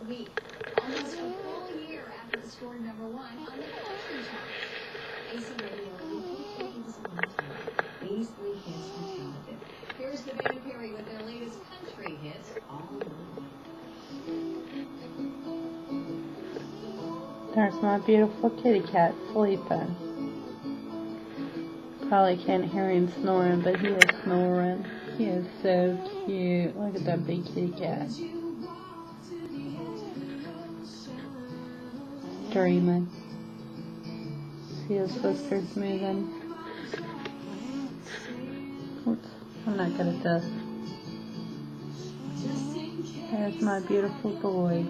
week, almost a full year after it scored #1 on the country chart. AC Radio, we keep taking this a long time. These three hits are talented. Here's the Van Perry with their latest country hits, All Over. There's my beautiful kitty cat sleeping. Probably can't hear him snoring, but he is snoring. He is so cute. Look at that big kitty cat. Dreaming. See his whiskers moving. Oops, I'm not good at this. There's my beautiful boy.